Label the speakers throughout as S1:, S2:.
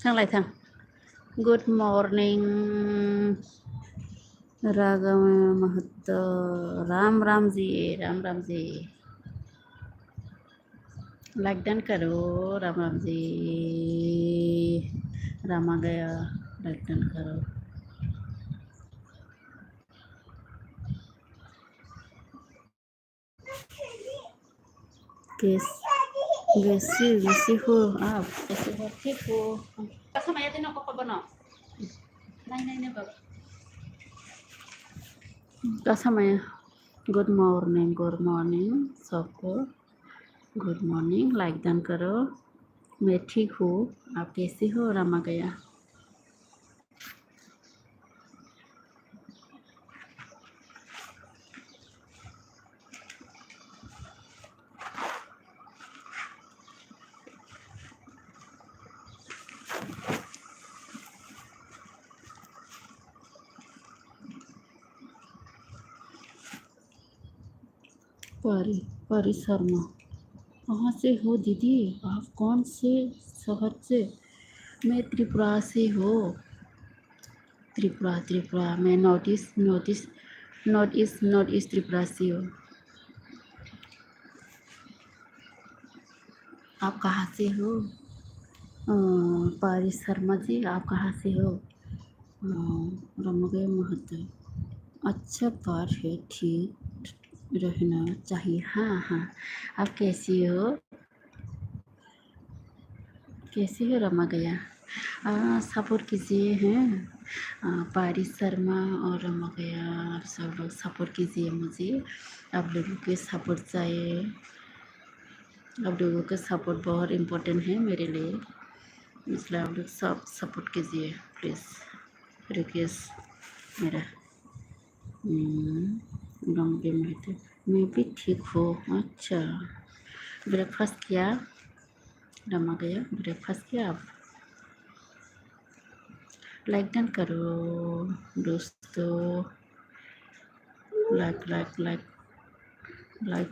S1: thang lại thang. Good morning रागम Mahato Ram Ram ji like done करो राम जी राम आ गया like done करो कैसी हो आप कैसे हो ठीक हो कसम आया दिन को बनो नहीं बाबा कसम आया गुड मॉर्निंग सबको गुड मॉर्निंग लाइक डन करो मैं ठीक हूँ आप कैसे हो रामा गया परी शर्मा कहाँ से हो दीदी आप कौन से शहर से मैं त्रिपुरा से हो त्रिपुरा मैं नॉर्थ ईस्ट त्रिपुरा से हो आप कहाँ से हो परी शर्मा जी आप कहाँ से हो रमोगे महतो अच्छा बात है ठीक रहना चाहिए हाँ आप कैसी हो रमा गया सपोर्ट कीजिए हैं पारी शर्मा और रमा गया सब लोग सपोर्ट कीजिए मुझे आप लोगों के सपोर्ट चाहिए आप लोगों का सपोर्ट बहुत इम्पोर्टेंट है मेरे लिए इसलिए आप लोग सब सपोर्ट कीजिए प्लीज़ रिक्वेस्ट मेरा रंगे महते मैं भी ठीक हूँ अच्छा ब्रेकफास्ट किया रमा गया ब्रेकफास्ट किया आप लाइक डन करो दोस्तों लाइक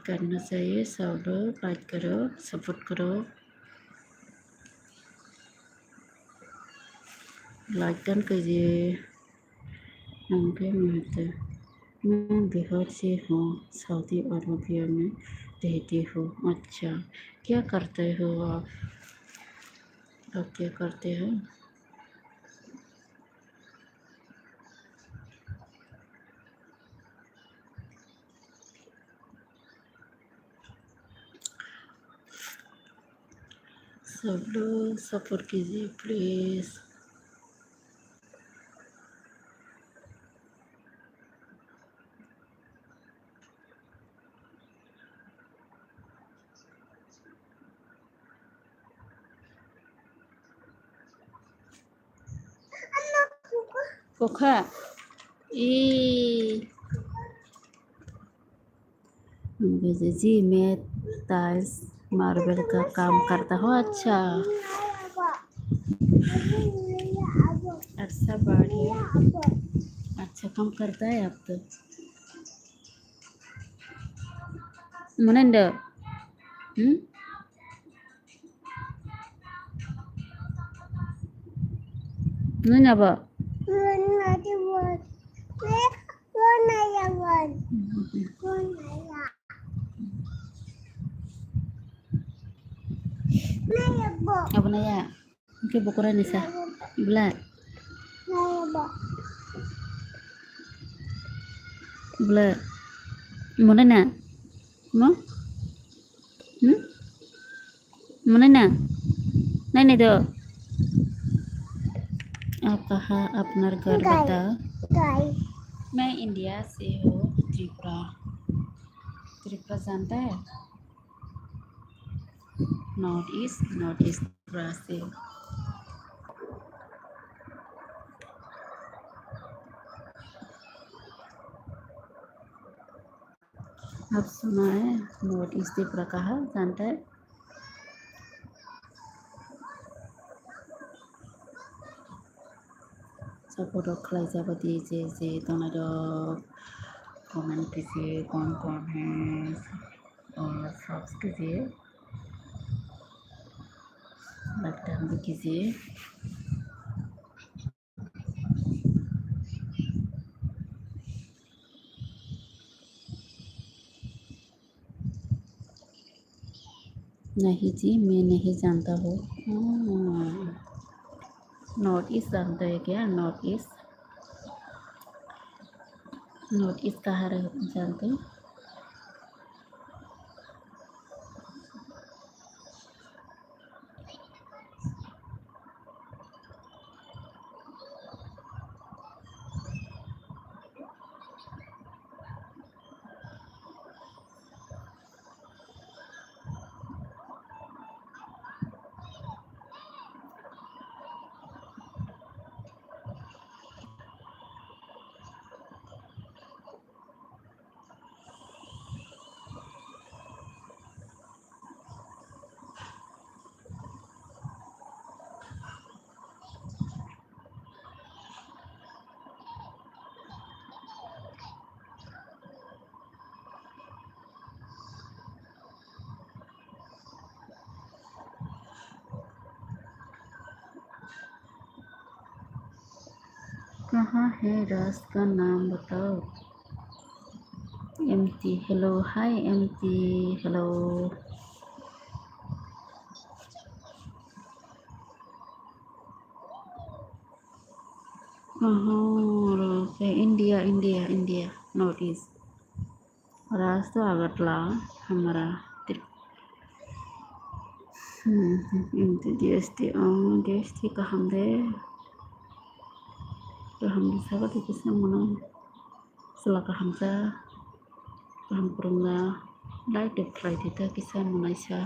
S1: करना चाहिए सब लोग लाइक करो सपोर्ट करो लाइक डन कीजिए उनके महत्व मैं बिहार से हूँ सऊदी अरबिया में रहती हूँ अच्छा क्या करते हो आप क्या करते हो सब लोग सपोर्ट कीजिए प्लीज़ पोखा जी मैं टाइल्स मार्बल का काम करता हूँ अच्छा अच्छा बात है अच्छा काम करता है आप तो मनंड नहीं अब अब नया के बकरा निसा बुला बुला mana na mo mana na नहीं नहीं दो आप कहाँ अपना घर बताओ मैं इंडिया से हूँ त्रिपुरा जानता है नॉर्थ ईस्ट त्रिपुरा से आप सुना है नॉर्थ ईस्ट त्रिपुरा कहाँ जानता है सपोर्ट रखलाई जब दीजिए तुम्हारा कमेंट कीजिए कौन है और सब्सक्राइब कीजिए लाइक भी कीजिए नहीं जी, मैं नहीं जानता हूँ। नॉर्थ ईस्ट जानते हैं क्या? नॉर्थ ईस्ट, नॉर्थ ईस्ट कहाँ रह जानते हो? कहाँ है रास का नाम बताओ। एमटी, हेलो, हाय एमटी, हेलो। कहाँ रास है? India, India, India, north east. रास तो आगरतला हमारा। एमटी DST, DST गाहाम दे, गाहाम दिसाबा दिखिसा मोनो, सेला गाहाम जा, गाहाम Purunga, light flight itu kisah Malaysia,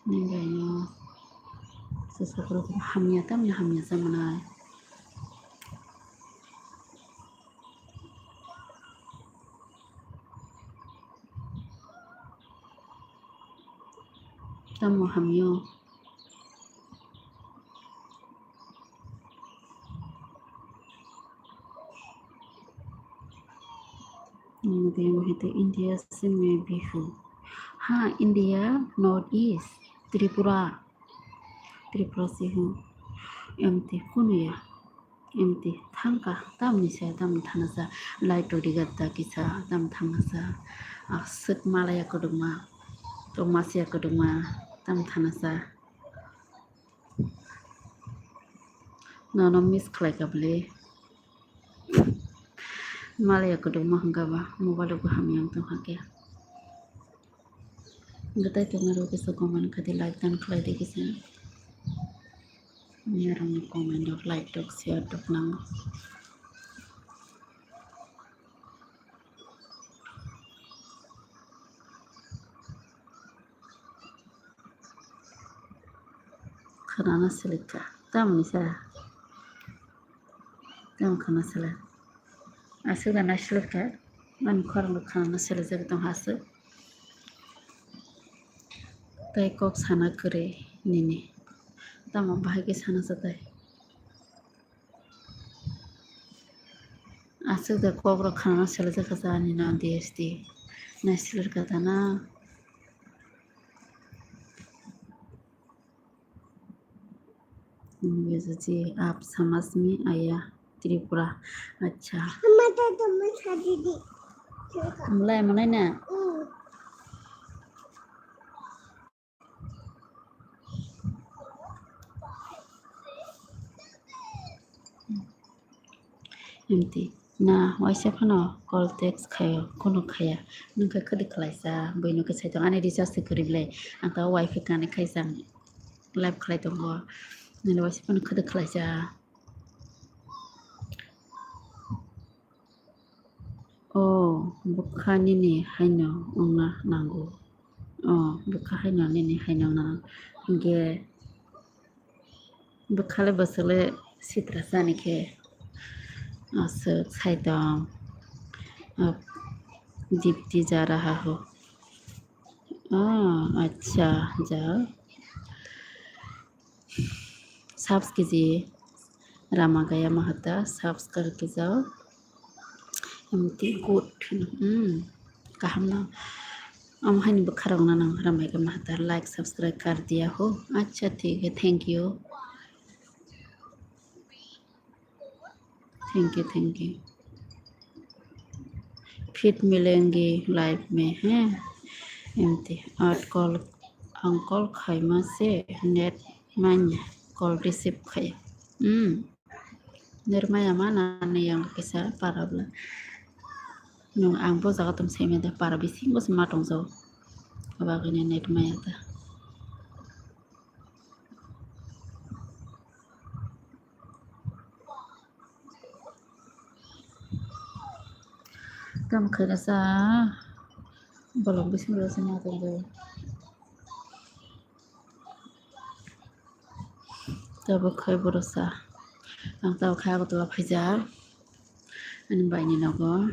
S1: ninggayno, sesuatu hamnya tamnya hamnya zamanai. Tamu hamyo. India से मैं भी हूँ। हाँ, India north east, Tripura, Tripura से हूँ। एमती कुनुया, एमती थांका, तामनिसा, ताम थानासा, लाइट ओडिगता किसा, ताम थानासा, सक मालाया कदुमा, तो मासिया कदुमा, ताम थानासा। नॉन मिस खलाई कबले। मालाया कदुमा हंगाबा, मोबाइल को हम yang तुम हाके। Gata तुम्हारे को सकोमन कदे लाइक दान खलाई दे किसा। Nyarang komen dok like dok share dok nang. Karena selita, tam ni sa, tam karena selit. Asyik dan asyik kan, man korang dok karena selit jadi tong hasil. Tai kok sana kere nini, tam bahagi sana satai. Asyik dah kok dok karena selit jadi kasani na DST, na selit kata na. वैसे जी आप समझ में आया त्रिपुरा। अच्छा mulai mana na nanti nah wajah pano call text kaya kono kaya nungka kedi kelaisa boy nungka saya tuh ane di just keribule atau wifi kan kaisang live kelai tunggu nila wajah pano kedi kelaisa. Oh, bukan ini hanya una nanggu. Oh, bukan hanya ini hanya na. Ge, bukan le basule sitrasani ke. Asal saya tahu, अब दीप्ति जा रहा हो। अच्छा जाओ, subs कीजिए रामा गया महता subs करके जाओ। एमती गुड गाहाम ना हमहानी बखरावना नंग रामा गया महता लाइक सब्सक्राइब कर दिया हो। अच्छा ठीक है, thank you, thank you, thank you. फिर मिलेंगे लाइव में हैं। एमती आठ कॉल अंकल खाइमा से नेट मान्य कॉल रिसीव खायो निर्माया मा नानै आं किसा पाराब्ला नों आं बजागा तुम सेमे दा पारा बिसिं बस माटं जाव बागैनो नेट माया दा काम खरसा bolong bisin lo sama tunggu tahu kai berusaha ang tahu kai aku tuh fajar ani bayni nago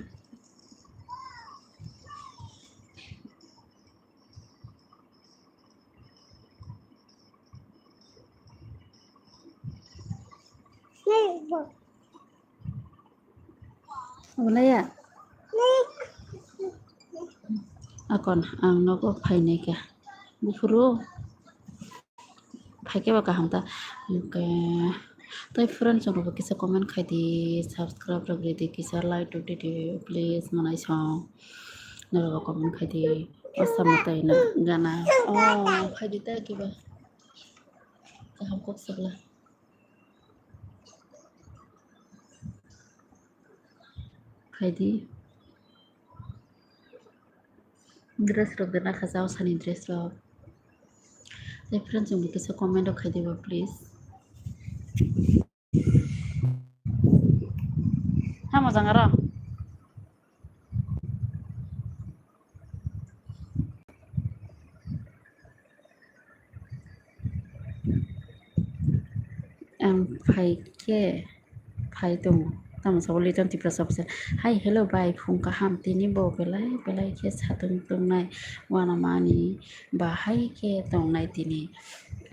S1: boleh ya akon ang nago faine ke bufuru faike ba kaham ta ke তাই friend সঙ্গ কিসা comment খাই দি subscribe রাখলে দি কিসা like টুটি দি please Monai song নরবা comment খাই দি আসাম তাই না গানা ও খাই দি তা কিবা কাহাম কক সকলা খাই দি dress rok dana khajao sani dress rok তাই ফ্রেন্ড সঙ্গ কিসা কমেন্ট খাই দিবা প্লিজ হ্যাঁ মজা আর फाइके फाइ दं तामो सावलि तन्ति प्रसाबसे हाय हेलो बाय फुंका हामतिनि बो बेलाय के साथों दंनाय वाना मानि बाहाय के दंनाय दिनि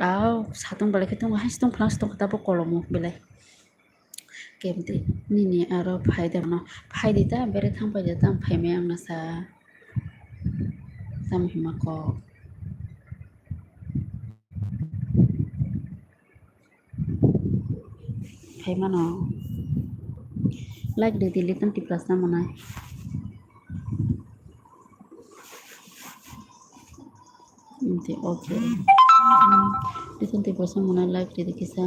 S1: आव साथों बेलाय के दं हाय दं प्लास दं ताबो कलमो बेलाय केमति निनि आरो फाइ दं न फाइ दिता बेरे थांबाय जाता फाइमे आंना सा ताम हिमाको फाइमानो लाइक दे दिली तंति प्लस ना मनाय इनते ओके तंति प्लस मनाय लाइक दे किसा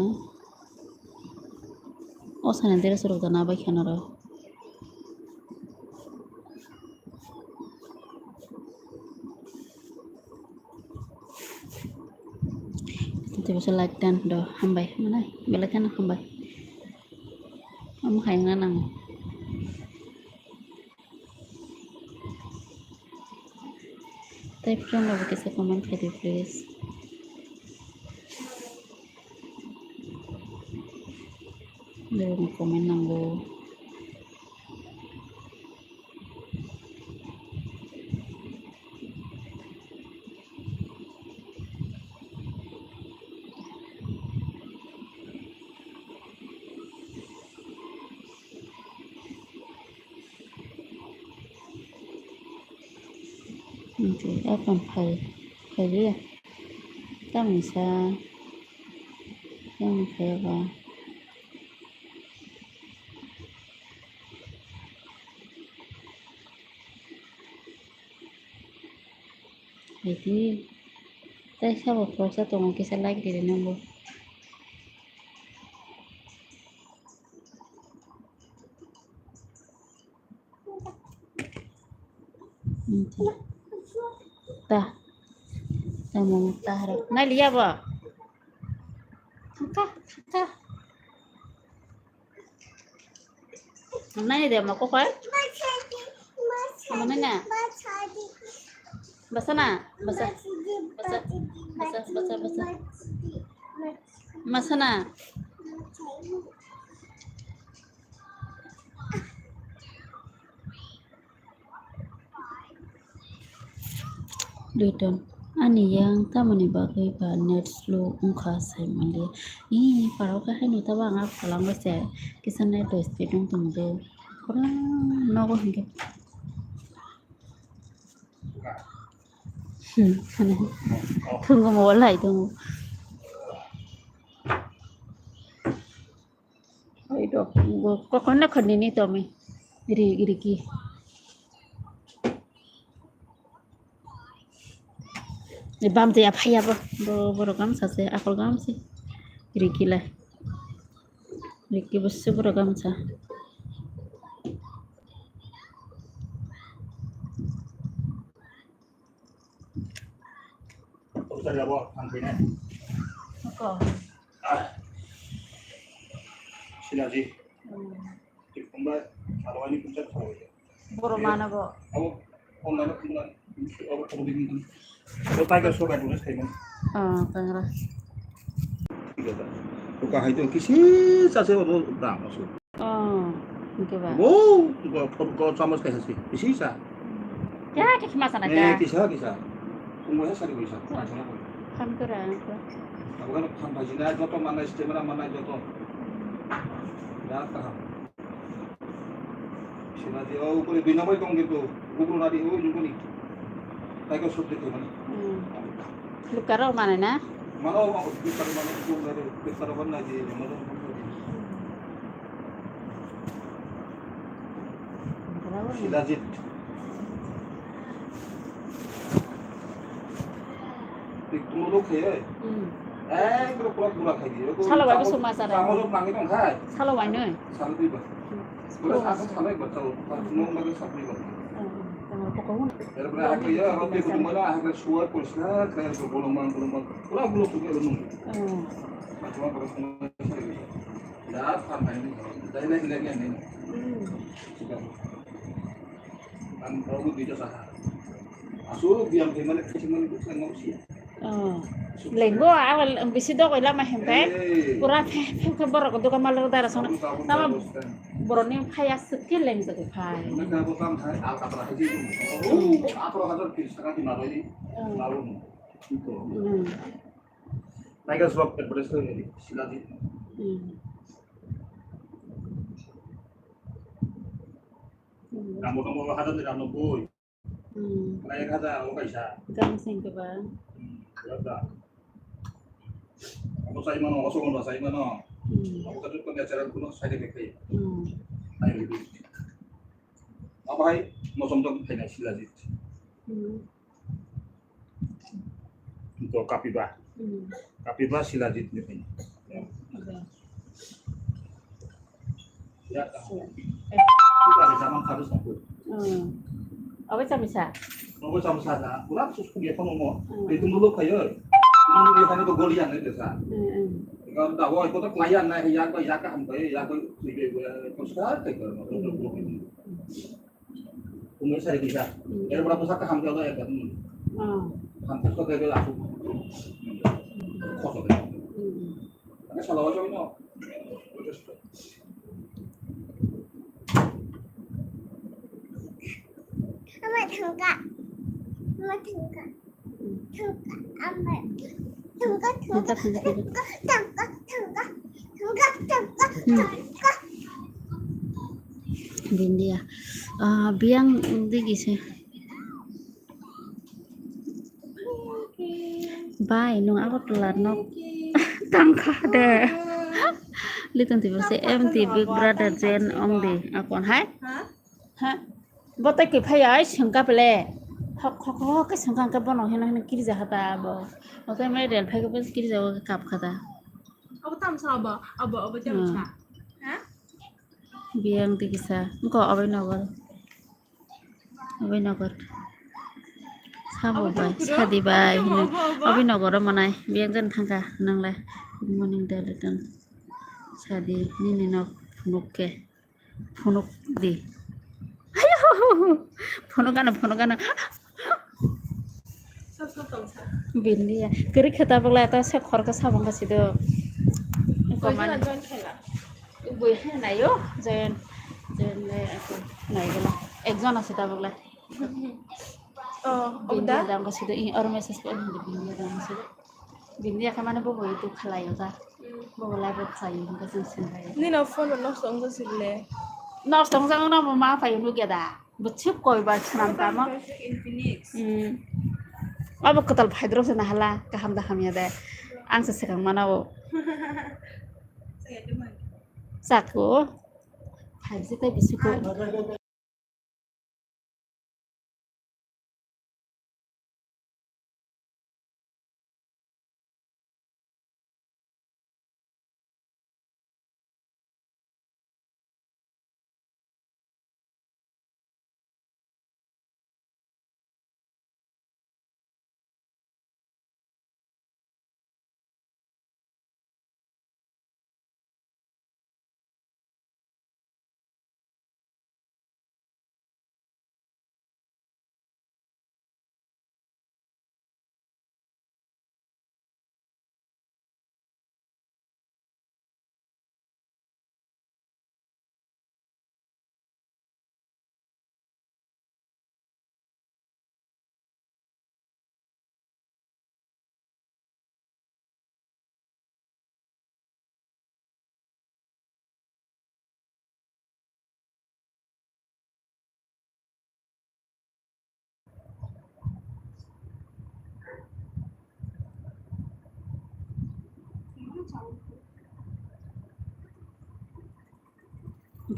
S1: ओ साने देरा सरो दा बाय खाना र तंति plus like dan do hambai मनाय बेला kana hambai am hayang nang type from lagi sa comment kadi please dari mo comment nang lo okay apa phải đi ta mình sa yang phải ba jadi tại sao một số sa tụng cái sa like đi đến đâu ta ta mau ta harap nai liya ba ta nai deh mau kok mana na basa na basa masa na Dudon ani yang tamani bagai ba net slow ungka sai mali I parau ka hai no ta ba nga phalang ba se kisan net to speed ung tum do kora no go hinge ane thung go mo lai tung ai do ko kon na khani ni to me iri ki Bamjaya phaiyaबो बर' गामसासो आखल गामसि रिगिलाय रिगिबोसो बर' गामसा
S2: सिनाजि फंबाय आरवानि फंबाय थाबाय
S1: बर' मानाबो
S2: अब online फंबाय अब कबि तो टाइगर शो बाय बुनस थाइमोन
S1: तांरा
S2: तो काहाय तो किसी सासे वो दाम असो
S1: इनके बा
S2: वो को चामच कैसे किसी सा
S1: क्या के खिमा sana
S2: ने
S1: का
S2: किसा फंबाय सारि पैसा पाछना
S1: फानकरा
S2: अब kan फान बाजिना जतो माननाय स्टेमरा माननाय जतो दा काहा सिनाजि औ ऊपर बिनाबाय दं किन्तु गुबुनारि औ जुगुनि टाइगर शो देखो माने
S1: लुकाराव माने ना
S2: मानो बिस्तार माने गुबुनारि बिस्तार बनना दि मानो शिलाजित तुमलो खायो एकदम पूरा पूरा खाइ दियो
S1: सालावाय बसु मासारा
S2: कामलो नाङै दं खाय
S1: सालावाय नै
S2: सालबि बस पूरा साथ सालाय बच्चा नो मगे सापनि बस एरब्रा खायो रबि गुदुमला हागरे सुवर पुरस्ना खाय बोलंबां पूरा गुलो सुके नु माथुआ बस दा फाननाय दाइलाय हिलाय नै आं रावबो गैया साहा आसु बियाम फैमाने खिसमान खिसमान सि
S1: lenggo awal bisi do koy lama hempe pura phe phe borok do kamal dara sona nama boroni phaya sekti leng sa phai
S2: ना वो काम है आप अपना है जी आप लोग हजार 30 টাকা की मारो जी लाओ तो टाइगर स्वैप एड्रेस तो मेरी शिला जी kamu hajar tidak nubui layak hajar aku kaisa
S1: gang sing ke ba
S2: berapa aku saya mana aku mana saya mana aku kan juga acara kuno saya dekat ayo itu apa hai mau somtok hai sila ji untuk kapiba sila ji ni punya ya kita sama harus aku
S1: apa bisa
S2: mau sama sana kurang sus punya penomo itu dulu kayak ini kan itu golian itu sa kalau tahu itu tuh klien nah ya kan hampai ya kan lebih konser tegal umur saya bisa ya berapa saka hampai itu ya kan hampai kok kayak langsung kosong karena salah aja ini
S3: Mama thangka amma thangka
S1: Bindia biang di gise bye nung apa kelar nok tangka de litan tiba se MT Big Brother Jen ong di akon hai ha botai ke phaya sangka pele kho ke sangka ka bono hena kiri jahata abo otai me rel phai ke kiri jawa kap khata
S3: abo tam sa abo jam sa ha
S1: biang di gisa ko abai nogor sabo bai sadi bai abai nogor manai biang jan thangka nanglai good morning dalitan sadi nini nok phunuk di phunukana bindia kiri khata bagla ta se khor ka sabang ka sido koman bui na yo jen le aku nai gala ekjon ase ta bagla bindia dam ka sido in or message ko bindia dam sido bindia ka mane bo itu khalayo ta bo la bo khayo ka sin
S3: ni na phone no song ga sile
S1: nó sống ra nó mà phải nuôi kia đã bút chip coi và làm cả mà अब कतल फाइद्रो से नहला कहम दा हम याद आंग से सकम मनाओ साको फाइव से तय बिसको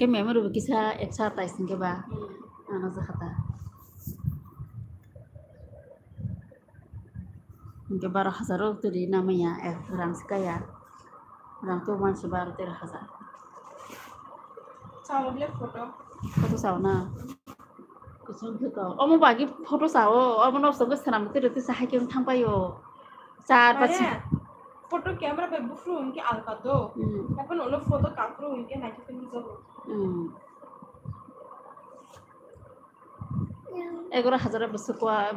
S1: Hingke memang rugi kisah exercise hingke ba. Anak zakata. Hingke 12,000 tuh di namanya orang sekaya. Orang tuh masih baru 13,000.
S3: Sama beli foto.
S1: Foto sao na. Kusung kau. Omo bagi foto sao. Omo nafsu ke senam itu sahai kiung thang payo. Saat pas.
S3: Photo camera पे बुफरू उनके अलका दो अपन वो लोग photo काकरू उनके night पे निजो
S1: 11,000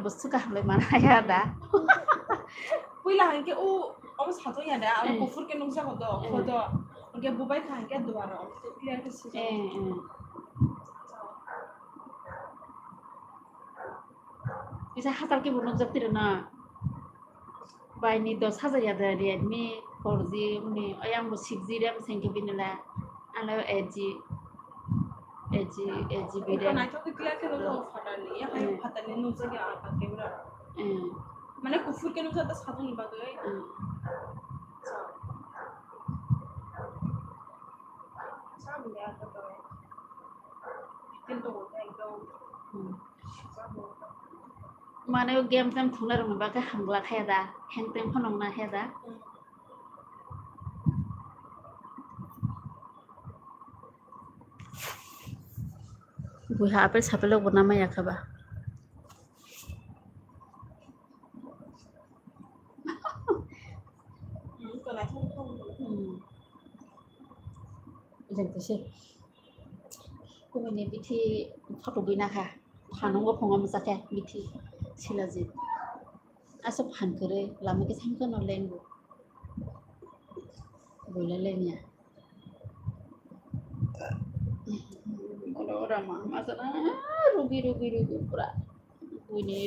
S1: बस्तु काहले mana ya dah.
S3: पुइला उनके ओ अब सातो या दे अब बुफरू के नुजा हो दो फोटो उनके बुबाई खान के दोबारा तो क्लियर के सीजो bisa hatal ke bunuk japtir na bai ni 10,000 ya da Redmi 4G ni ayam bu 6G RAM sengke binala ala 8G RAM
S4: ना तो क्लियर के नो फटा नहीं या कहीं फटा नहीं नो से क्या आता कैमरा मैंने कुफुर के नो से तो साथ नहीं बात है सब लिया तो किंतु होता है एकदम
S1: mana game tem thungla rong ba ka hangla khaya da hang tem phonong na he da buha apel sapelo bonama ya khaba
S4: तो ना तो
S1: jeng to se ko ni bithi photo bina kha phanong go phongam sakhe bithi silajit asa phan kare lama ke samka no len go bola len ya ora mama masana rugi pura punya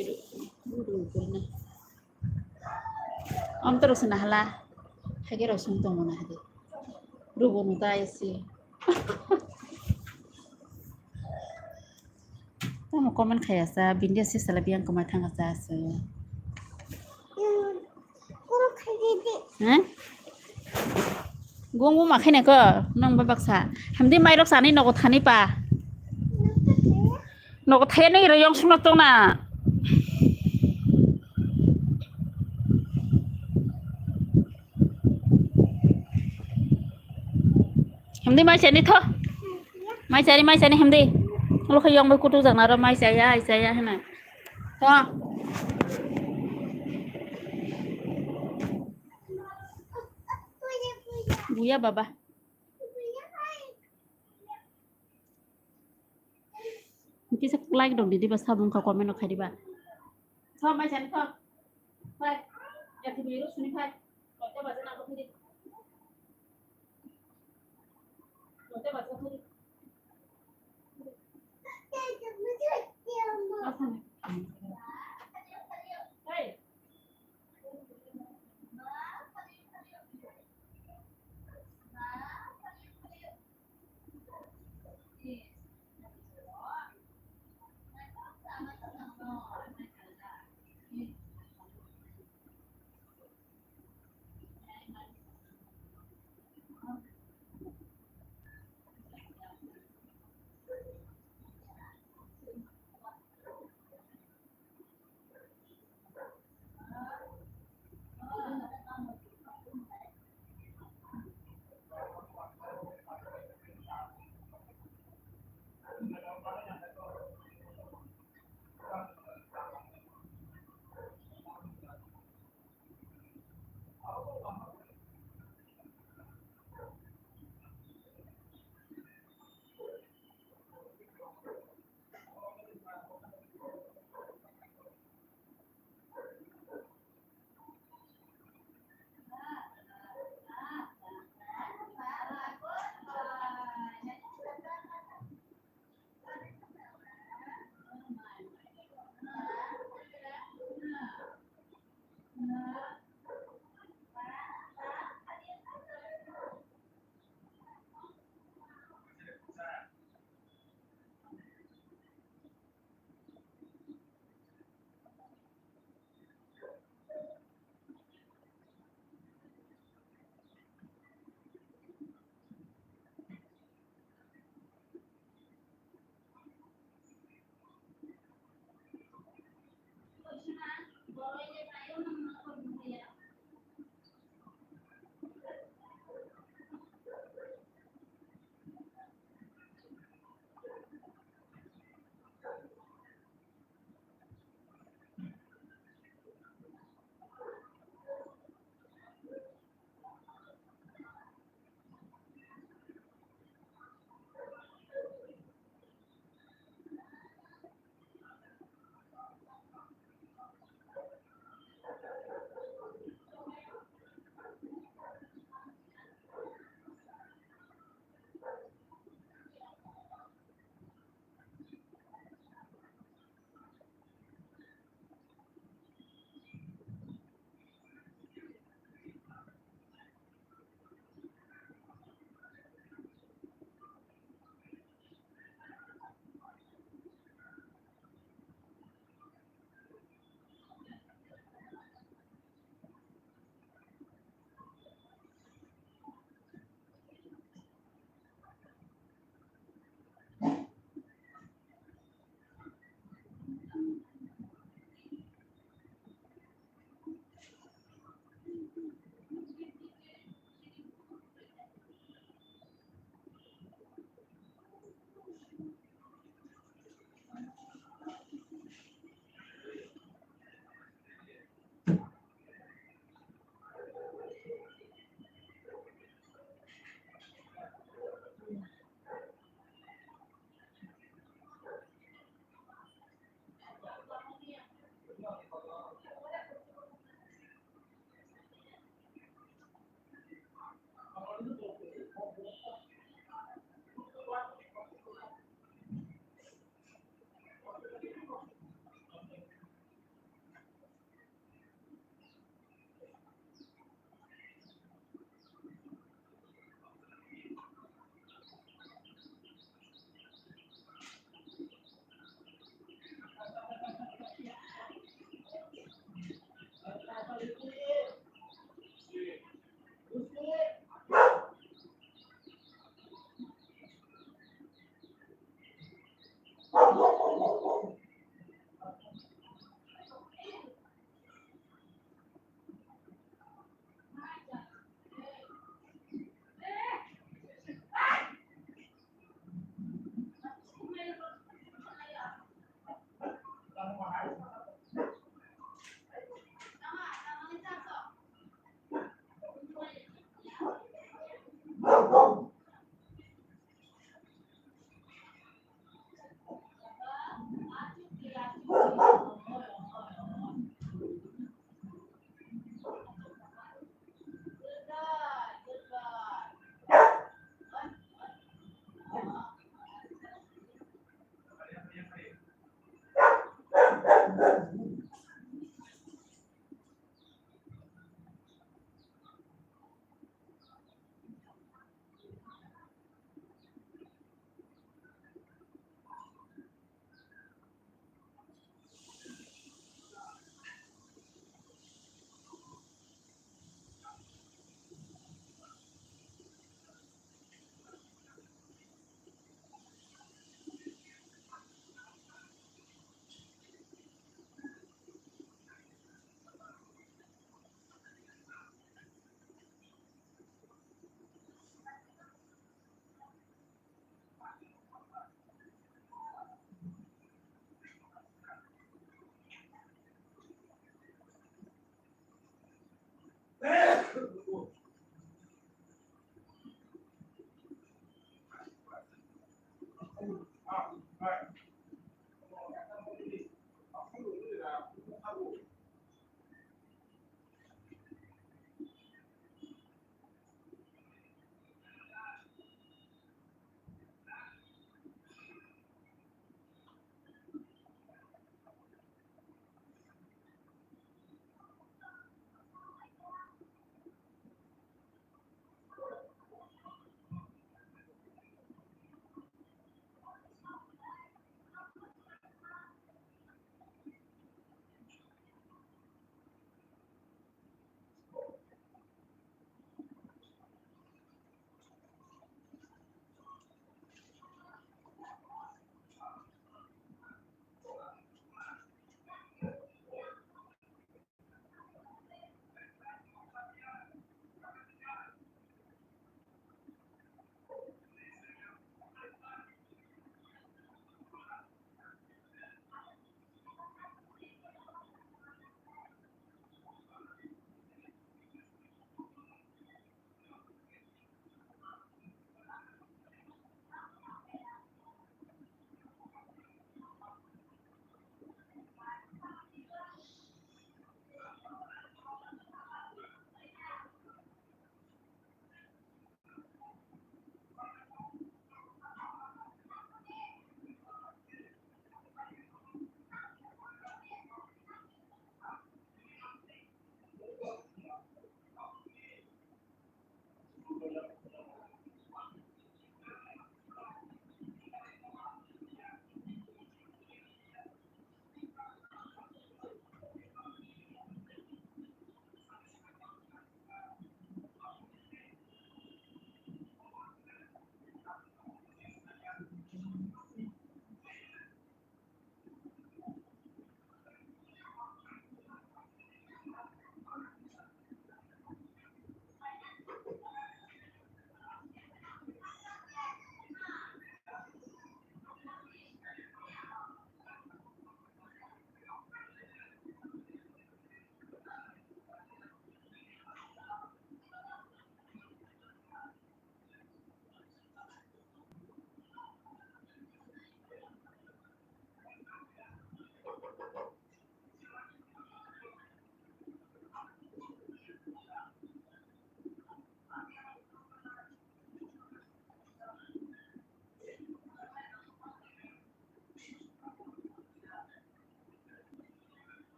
S1: rugi na am terus na hala hage rosum to mona hade rugo no ta esi kamu komen kayak sa bindia sih selabi yang kematang asa se gunggu makin ke nong babaksa hamdi mai rok sani nogo thani pa nogo thani rayong sunat to na hamdi mai sani tho mai sani hamdi lo khayong mai kutu jang na ra mai saya hena tho buya baba Kita like dong di bas sabung ka komen no khadiba tho mai sani tho pai ya ti biru suni pai lote bazana ko thiri lote bazana thiri hey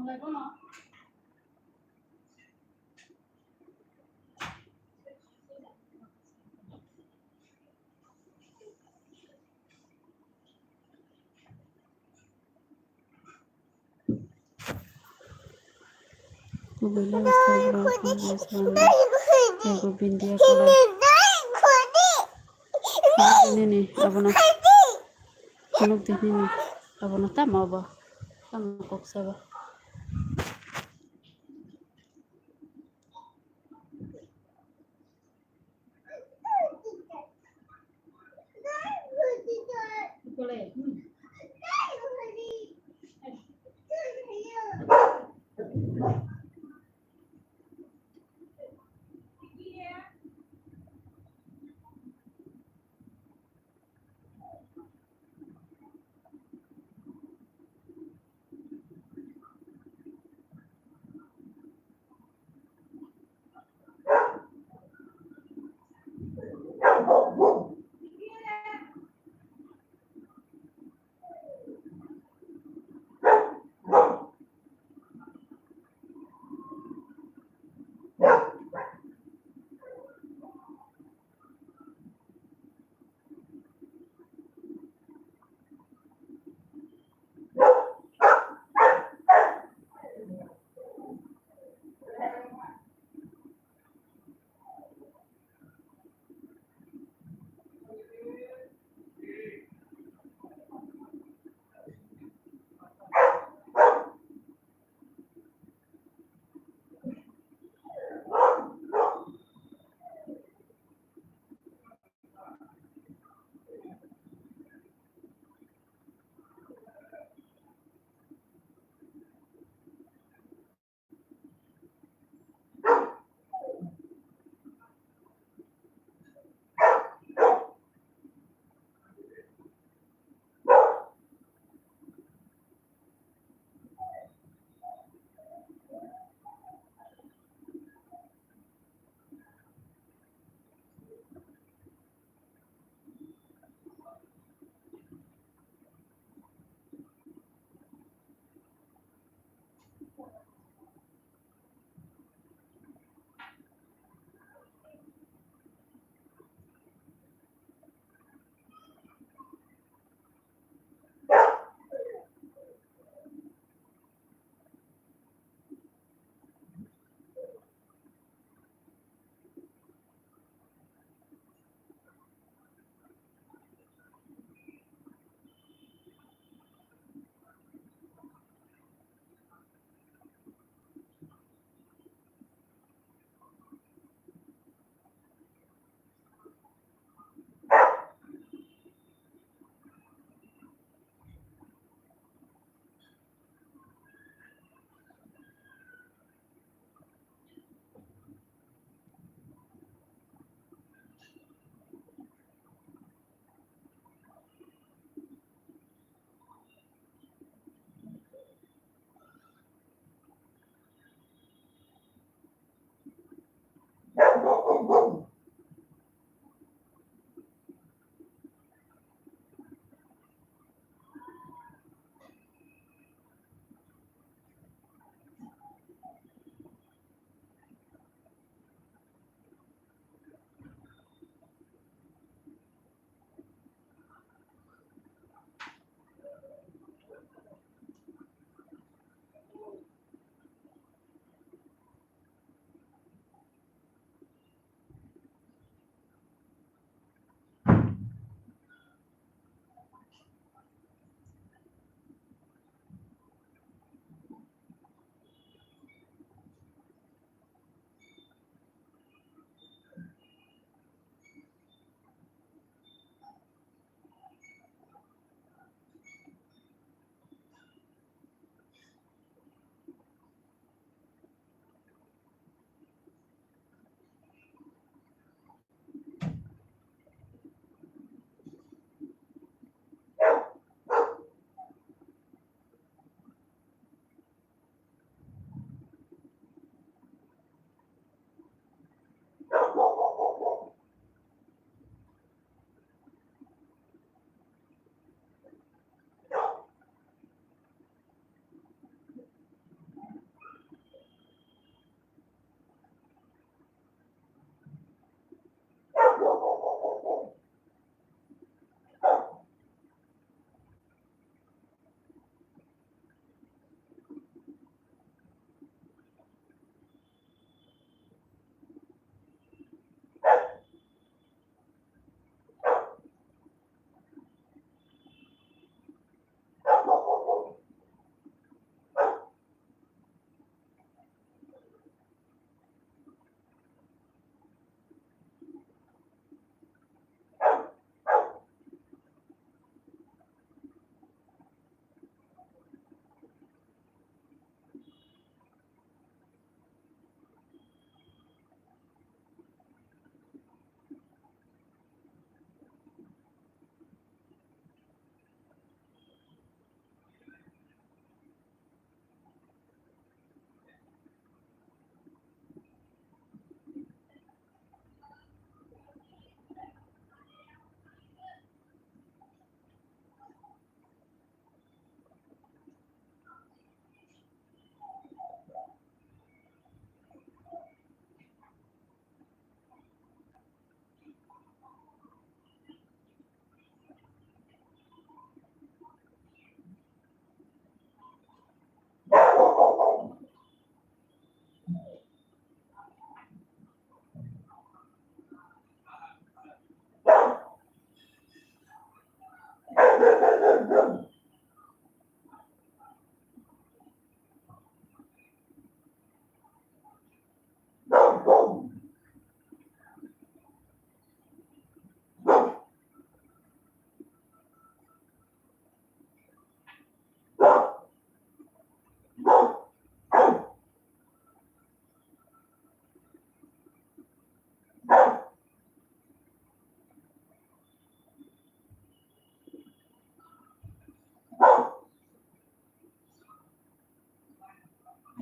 S1: Kubila sabra kubis bana jago bindia kula ini nih abona kunuk deh ini abona tama ba tama kok saba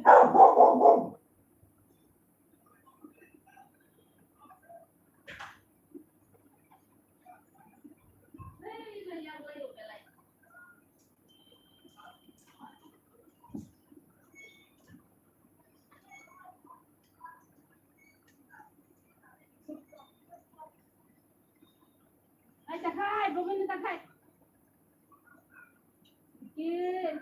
S3: Ai ta khai, bố mình ta khai. Kia.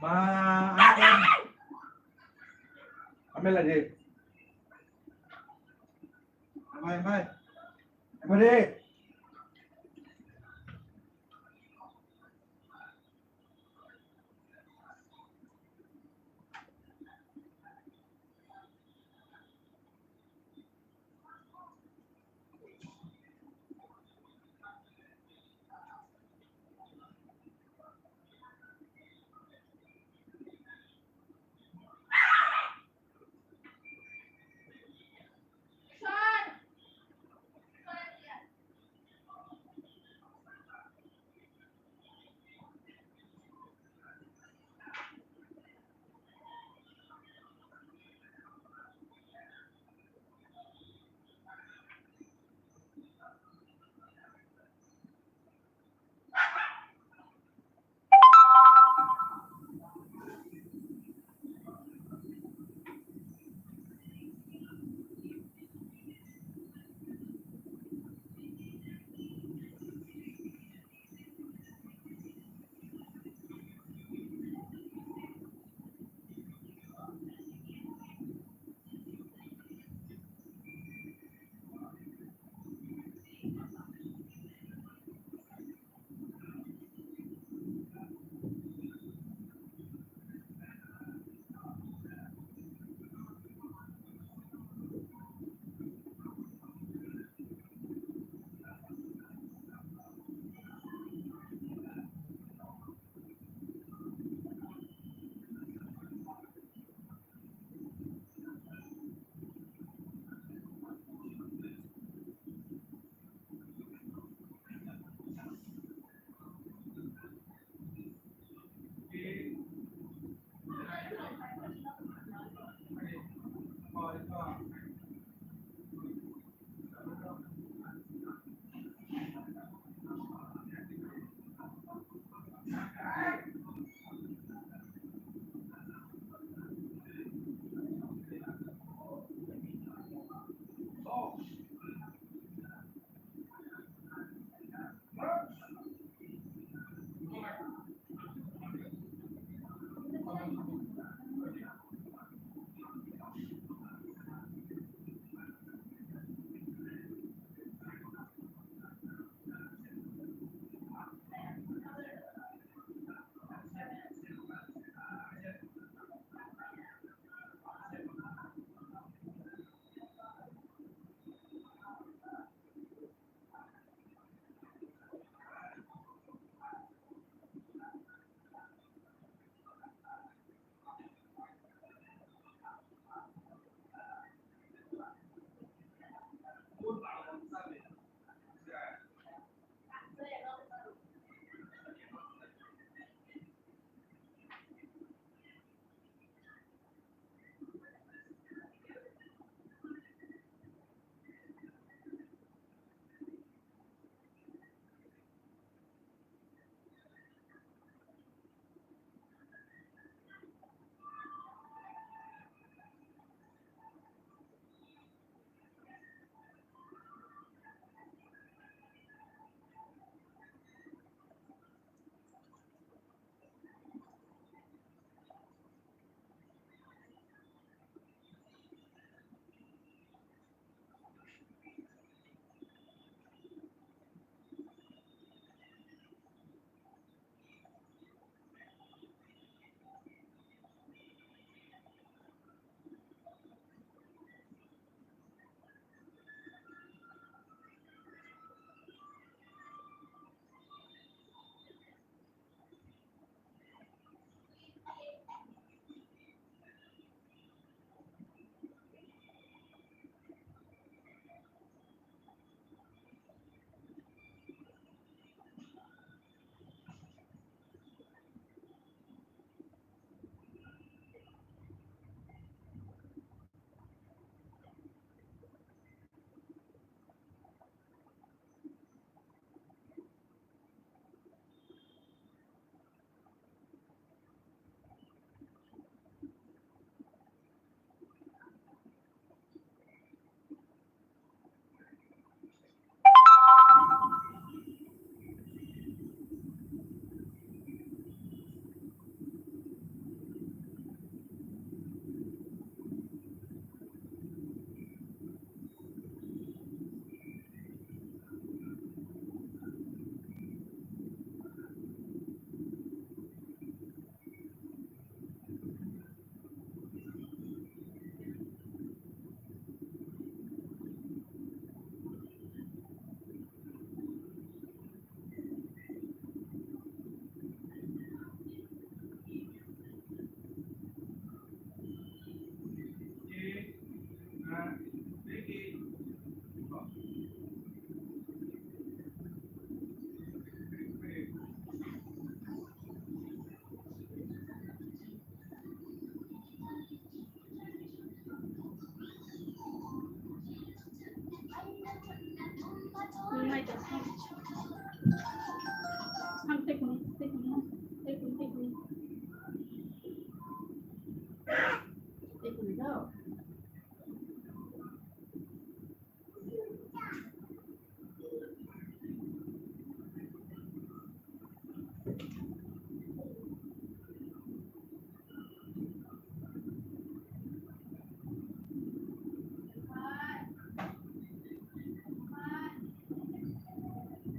S2: Mà anh em bên là gì? Em ơi, em ơi đi.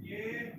S2: Ye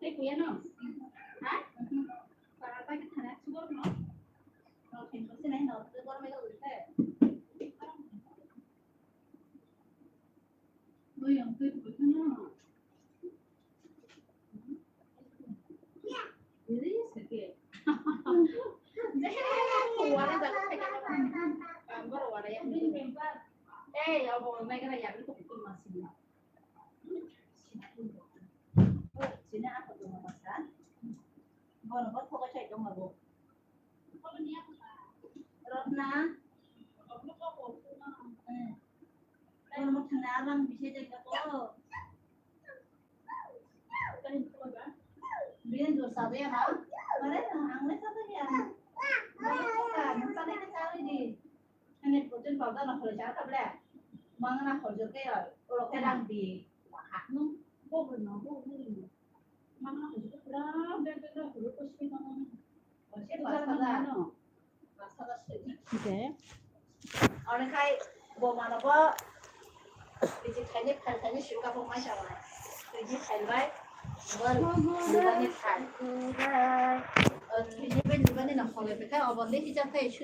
S3: Thấy quyến không? Hả? Còn là tay cái thằng này sugar nó. Nó thì nó sẽ lấy nó từ con mấy cái thế. Ôi ông tôi của nó. Really? Sige. Wala ba ka kaya baru ada yang ini. Ya mau mereka yang itu bikin masih.
S5: Sini apa tuh makan? Bon, buat pokok cai dong aku.
S3: Kalau ni apa?
S5: Rotna.
S3: Aku kok aku na.
S5: Kalau mau tenarang bisa jadi apa?
S3: Kan itu apa?
S5: Biar dosa dia mah. Mereka anglet apa ya? Mereka nanti kita cari di. Ini bukan pada nak kerja apa boleh? Mana nak kerja kaya? Orang kadang di.
S3: Nung kok benar kok ni. Mana aku juga berapa beda aku kok sih nama.
S5: Masih pasal pasal sedih.
S3: Okay.
S5: Orang kai bawa mana bawa? Jadi kayaknya suka pun macam mana? Jadi kayak bukan ni kan. Jadi nak kalau kita awal ni kita